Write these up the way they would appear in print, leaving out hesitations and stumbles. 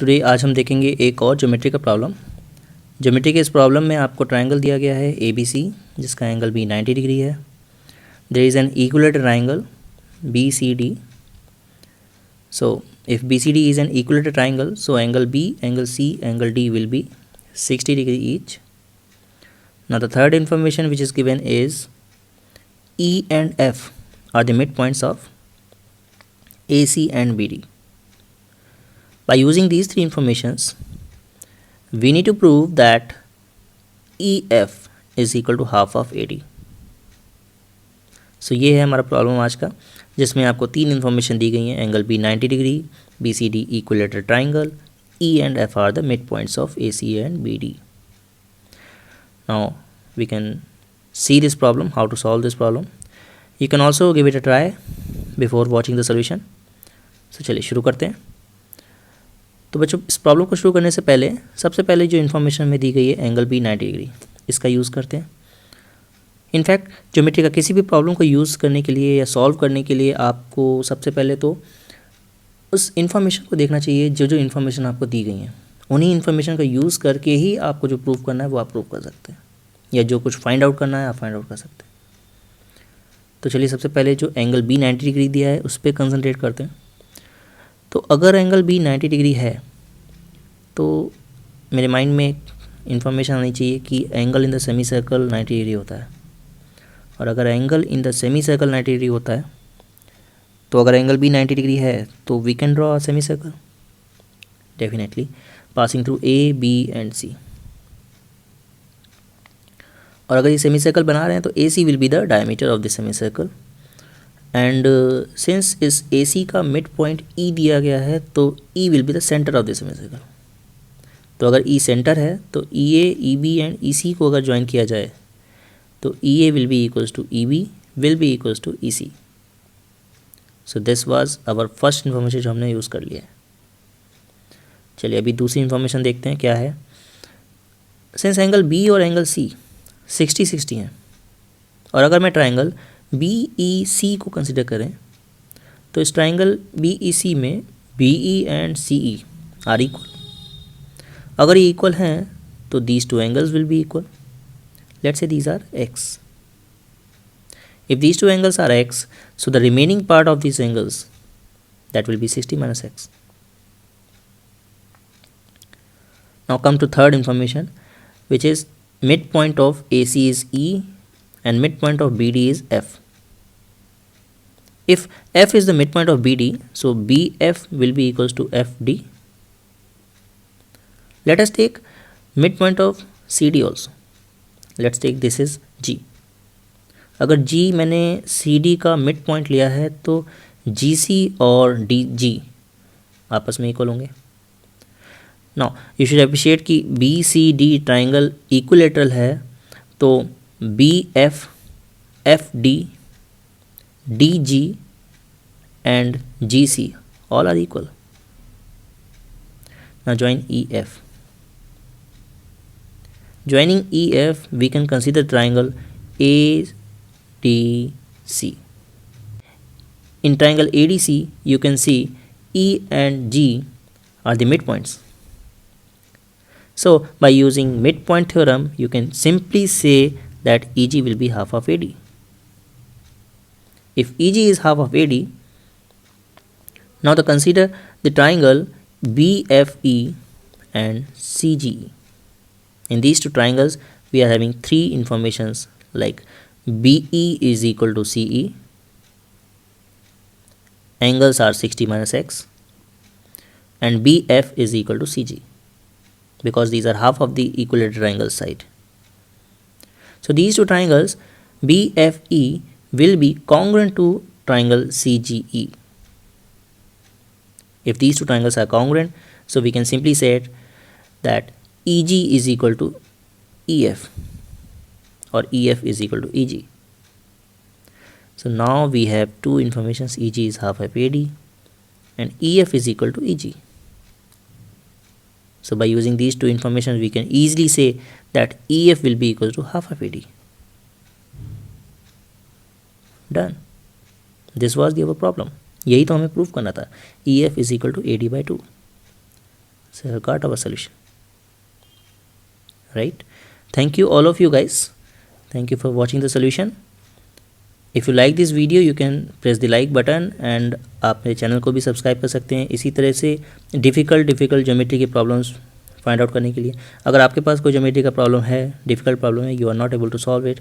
Today आज हम देखेंगे एक और ज्योमेट्री का प्रॉब्लम। ज्योमेट्री के इस प्रॉब्लम में आपको ट्रायंगल दिया गया है ABC जिसका एंगल भी 90 डिग्री है। There is an equilateral triangle BCD। So if BCD is an equilateral triangle, so angle B, angle C, angle D will be 60 degree each. Now the third information which is given is E and F are the midpoints of AC and BD. By using these three informations, we need to prove that EF is equal to half of AD. सो ये है हमारा problem आज का, जिसमें आपको तीन information दी गई हैं। Angle B 90 degree, BCD equilateral triangle, E and F are the midpoints of AC and BD. Now we can see this problem, how to solve this problem. You can also give it a try before watching the solution. So चलिए शुरू करते हैं। तो बच्चों, इस problem को शुरू करने से पहले सबसे पहले जो इन्फॉर्मेशन हमें दी गई है एंगल B 90 डिग्री, इसका यूज़ करते हैं। इनफैक्ट ज्योमेट्री का किसी भी प्रॉब्लम को यूज़ करने के लिए या सॉल्व करने के लिए आपको सबसे पहले तो उस इन्फॉर्मेशन को देखना चाहिए जो जो इन्फॉर्मेशन आपको दी गई हैं। उन्हीं इन्फॉर्मेशन का यूज़ करके ही आपको जो प्रूव करना है वो आप प्रूव कर सकते हैं, या जो कुछ फाइंड आउट करना है आप फाइंड आउट कर सकते हैं। तो चलिए सबसे पहले जो एंगल B 90 डिग्री दिया है उस पर कंसंट्रेट करते हैं। तो अगर एंगल B 90 डिग्री है तो मेरे माइंड में इन्फॉर्मेशन आनी चाहिए कि angle in the semi circle 90 degree होता है। और अगर angle in the semi circle 90 degree होता है तो अगर एंगल B 90 डिग्री है तो we can draw a semi circle definitely passing through A, B and C। और अगर ये सेमी सर्कल बना रहे हैं तो AC will be the diameter of the semi circle. And since इस AC का मिड पॉइंट E दिया गया है तो E will be the centre of the semi circle. तो अगर E सेंटर है तो EA, EB एंड EC को अगर ज्वाइन किया जाए तो EA will be equals to EB will be equals to EC. So this was our first information जो हमने यूज़ कर लिया है। चलिए अभी दूसरी इन्फॉर्मेशन देखते हैं क्या है। सिंस एंगल B और एंगल C 60-60 हैं, और अगर मैं ट्राइंगल BEC को कंसिडर करें तो इस ट्राइंगल BEC में BE and CE are equal. अगर ये इक्वल हैं तो these two angles will be equal. Let's say these are x. If these two angles are x, so the remaining part of these angles, that will be 60 minus x. Now come to third information, which is midpoint of AC is E and midpoint of BD is F. If F is the midpoint of BD, so BF will be equals to FD. Let us take midpoint of CD also. Let's take this is G। अगर G मैंने CD का mid point लिया है तो GC और DG आपस में equal होंगे। नाउ यू शुड अप्रिशिएट कि BCD ट्राइंगल इक्विलेटरल है तो BF, FD, DG and GC all are equal. Now join EF। Joining EF, we can consider triangle ADC. In triangle ADC, you can see E and G are the midpoints. So, by using midpoint theorem, you can simply say that EG will be half of AD. If EG is half of AD, now consider the triangle BFE and CGE. In these two triangles, we are having three informations like BE is equal to CE, angles are 60 minus x, and BF is equal to CG, because these are half of the equilateral triangle side. So these two triangles BFE will be congruent to triangle CGE. If these two triangles are congruent, so we can simply say it that EG is equal to EF or EF is equal to EG. So now we have two informations, EG is half of AD and EF is equal to EG. So by using these two informations we can easily say that EF will be equal to half of AD. Done. This was the our problem. यही तो हमें prove करना था। EF is equal to AD by 2. So I got our solution, right? Thank you all of you guys. Thank you for watching the solution. If you like this video you can press the like button and आप मेरे channel को भी subscribe कर सकते हैं इसी तरह से डिफ़िकल्ट ज्योमेट्री की प्रॉब्लम्स फाइंड आउट करने के लिए. अगर आपके पास कोई ज्योमेट्री का प्रॉब्लम है, डिफ़िकल्ट प्रॉब्लम है, you are not able to solve it,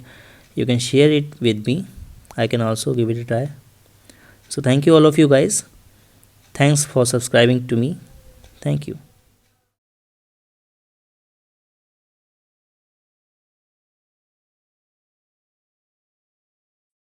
you can share it with me. I can also give it a try. So thank you all of you guys. Thanks for subscribing to me. Thank you.